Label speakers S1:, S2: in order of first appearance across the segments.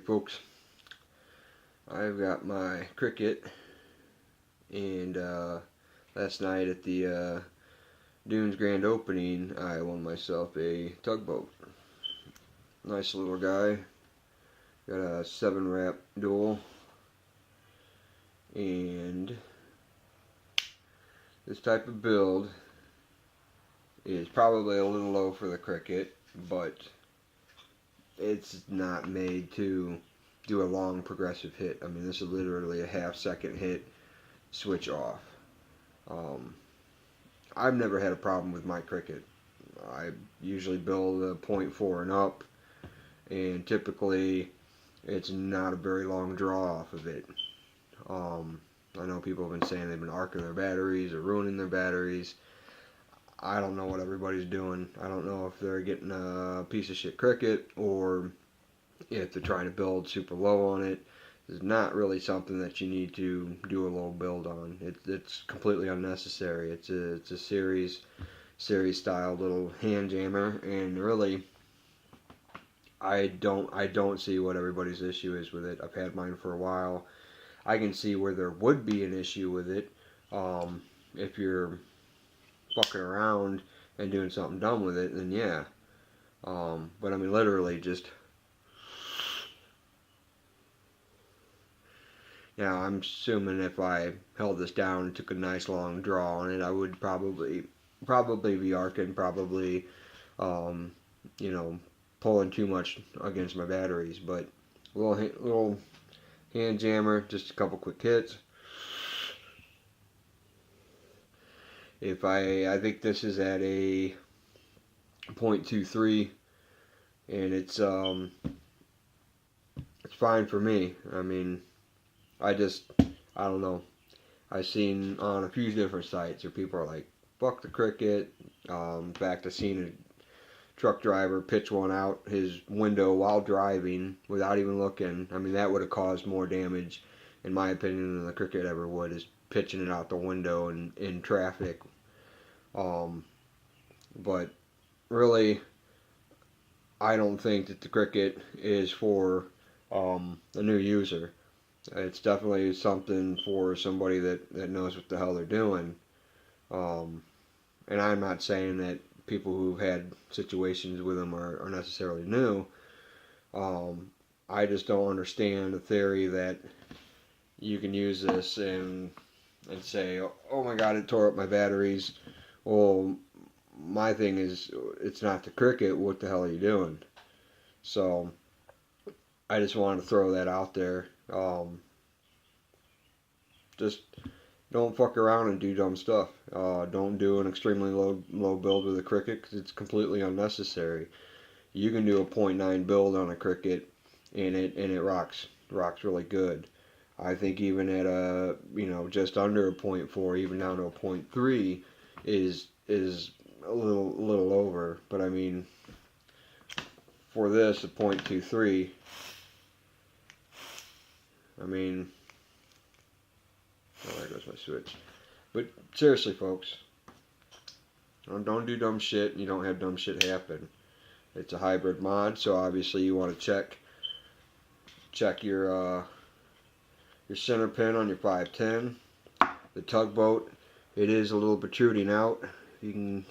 S1: folks, I've got my Cricket, and last night at the Dunes grand opening I won myself a tugboat. Nice little guy, got a 7-wrap dual, and this type of build is probably a little low for the Cricket, but it's not made to do a long progressive hit. I mean, this is literally a half-second hit, switch off. I've never had a problem with my Cricket. I usually build a 0.4 and up, and typically it's not a very long draw off of it. I know people have been saying they've been arcing their batteries or ruining their batteries. I don't know what everybody's doing. I don't know if they're getting a piece of shit Cricket or if they're trying to build super low on it. It's not really something that you need to do a low build on. It's completely unnecessary. It's a series style little hand jammer, and really I don't see what everybody's issue is with it. I've had mine for a while. I can see where there would be an issue with it if you're fucking around and doing something dumb with it, then yeah. But I mean, literally just. Now, I'm assuming if I held this down and took a nice long draw on it, I would probably be arcing, probably, pulling too much against my batteries. But little hand jammer, just a couple quick hits. I think this is at a 0.23, and it's fine for me. I mean, I don't know. I've seen on a few different sites where people are like, fuck the Cricket. In fact, I've seen a truck driver pitch one out his window while driving without even looking. I mean, that would have caused more damage, in my opinion, than the Cricket ever would, is pitching it out the window in traffic. But really, I don't think that the Cricket is for a new user. It's definitely something for somebody that knows what the hell they're doing. And I'm not saying that people who've had situations with them are necessarily new. I just don't understand the theory that you can use this and say, oh my god, it tore up my batteries. Well, my thing is, it's not the Cricket. What the hell are you doing? So, I just wanted to throw that out there. Just don't fuck around and do dumb stuff. Don't do an extremely low build with a Cricket because it's completely unnecessary. You can do a 0.9 build on a Cricket and it rocks really good. I think even at a just under a 0.4, even down to a 0.3 is a little over. But I mean, for this a 0.23. I mean, oh, there goes my switch. But seriously, folks, don't do dumb shit and you don't have dumb shit happen. It's a hybrid mod, so obviously you want to check your center pin on your 510. The tugboat, it is a little protruding out. You can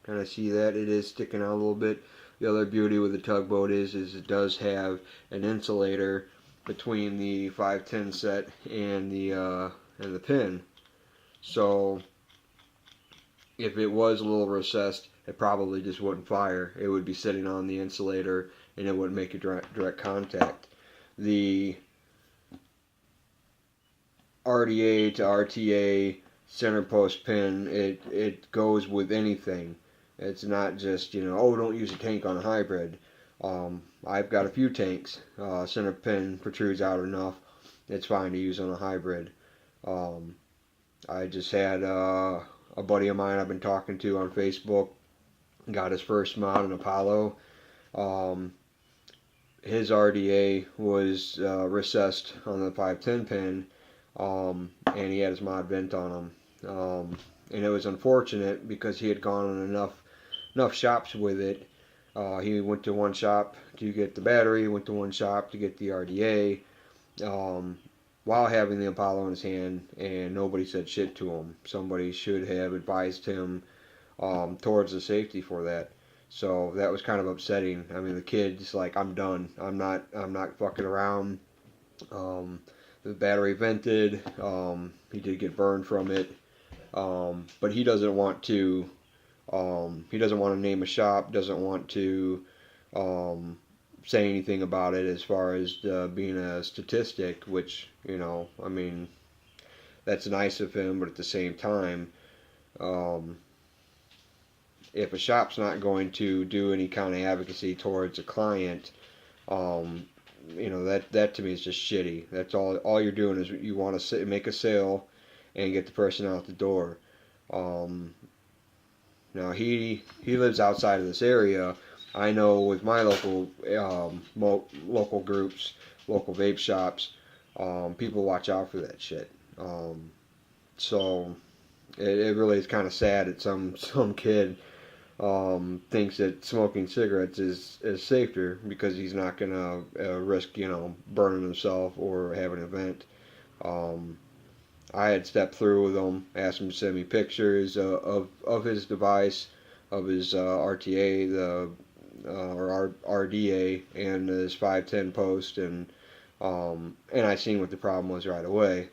S1: kind of see that it is sticking out a little bit. The other beauty with the tugboat is it does have an insulator between the 510 set and the pin. So if it was a little recessed, it probably just wouldn't fire. It would be sitting on the insulator and it wouldn't make a direct contact. The RDA to RTA center post pin, it goes with anything. It's not just, don't use a tank on a hybrid. I've got a few tanks. Center pin protrudes out enough. It's fine to use on a hybrid. I just had a buddy of mine I've been talking to on Facebook. Got his first mod, an Apollo. His RDA was recessed on the 510 pin, and he had his mod vent on him. And it was unfortunate because he had gone on enough shops with it He went to one shop to get the battery, went to one shop to get the RDA, um, while having the Apollo in his hand, and nobody said shit to him. Somebody should have advised him towards the safety for that. So that was kind of upsetting. I mean, the kid's like, I'm done. I'm not fucking around. Um, the battery vented. He did get burned from it. But he doesn't want to. He doesn't want to name a shop. Doesn't want to say anything about it as far as being a statistic. Which, I mean, that's nice of him. But at the same time, um, if a shop's not going to do any kind of advocacy towards a client, um, that to me is just shitty. That's all you're doing is you want to make a sale and get the person out the door. Um, Now he lives outside of this area. I know with my local groups, local vape shops, people watch out for that shit. So it really is kind of sad that some kid thinks that smoking cigarettes is safer because he's not gonna risk burning himself or have an event. Um, I had stepped through with him, asked him to send me pictures of his device, of his RTA, or RDA, and his 510 post, and I seen what the problem was right away.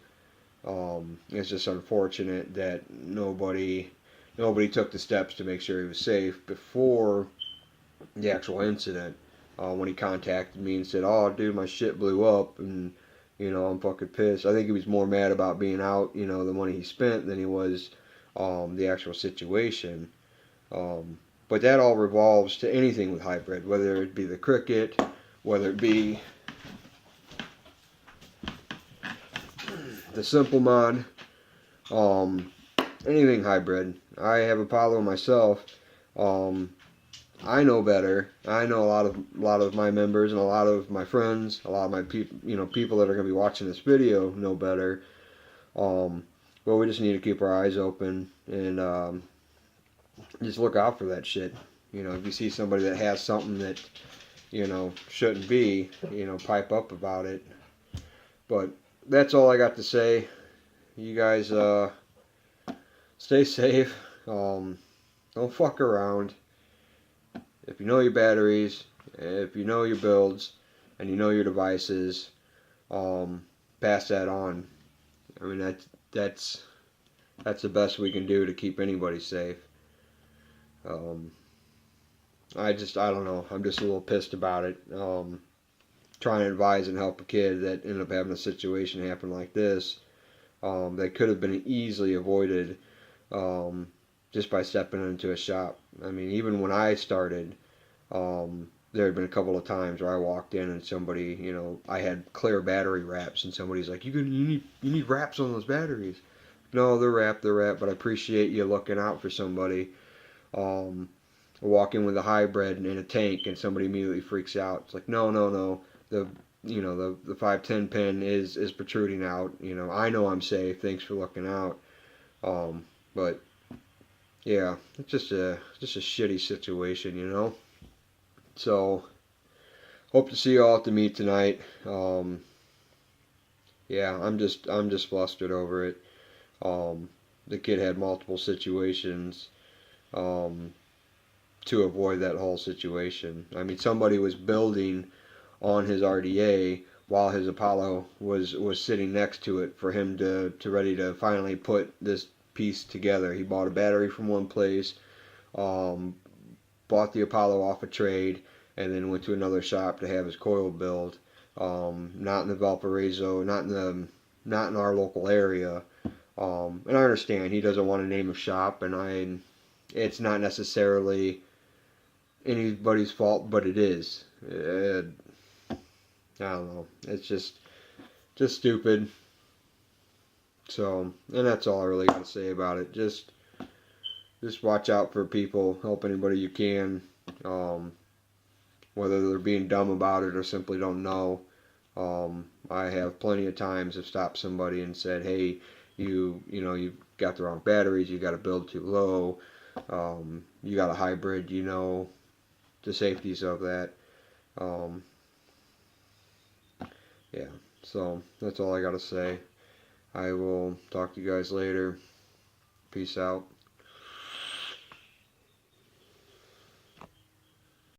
S1: It's just unfortunate that nobody took the steps to make sure he was safe before the actual incident. When he contacted me and said, "Oh, dude, my shit blew up," and I'm fucking pissed. I think he was more mad about being out, the money he spent, than he was the actual situation. But that all revolves to anything with hybrid, whether it be the Cricket, whether it be the Simple Mod, anything hybrid. I have Apollo myself. I know better. I know a lot of my members and a lot of my friends, a lot of my people that are going to be watching this video know better. But we just need to keep our eyes open and just look out for that shit. If you see somebody that has something that shouldn't be, pipe up about it. But that's all I got to say. You guys stay safe. Don't fuck around. If you know your batteries, if you know your builds, and you know your devices, pass that on. I mean, that's the best we can do to keep anybody safe. I don't know. I'm just a little pissed about it. Trying to advise and help a kid that ended up having a situation happen like this, that could have been easily avoided, just by stepping into a shop. I mean, even when I started, there had been a couple of times where I walked in and somebody, I had clear battery wraps, and somebody's like, you need wraps on those batteries." No, they're wrapped, but I appreciate you looking out for somebody. Walk in with a hybrid and in a tank, and somebody immediately freaks out. It's like, no, the the 510 pin is protruding out. I know I'm safe. Thanks for looking out. But yeah, it's just a shitty situation, So hope to see you all at the meet tonight. Yeah, I'm just flustered over it. The kid had multiple situations to avoid that whole situation. I mean, somebody was building on his RDA while his Apollo was sitting next to it for him to ready to finally put this piece together. He bought a battery from one place, bought the Apollo off a trade, and then went to another shop to have his coil build. Not in the Valparaiso, not in our local area. And I understand he doesn't want to name a shop, and it's not necessarily anybody's fault, but it is. I don't know. It's just stupid. So, and that's all I really got to say about it. Just watch out for people. Help anybody you can. Whether they're being dumb about it or simply don't know. I have plenty of times have stopped somebody and said, "Hey, you've got the wrong batteries. You got to build too low. You got a hybrid. the safeties of that. Yeah, so that's all I gotta say. I will talk to you guys later. Peace out.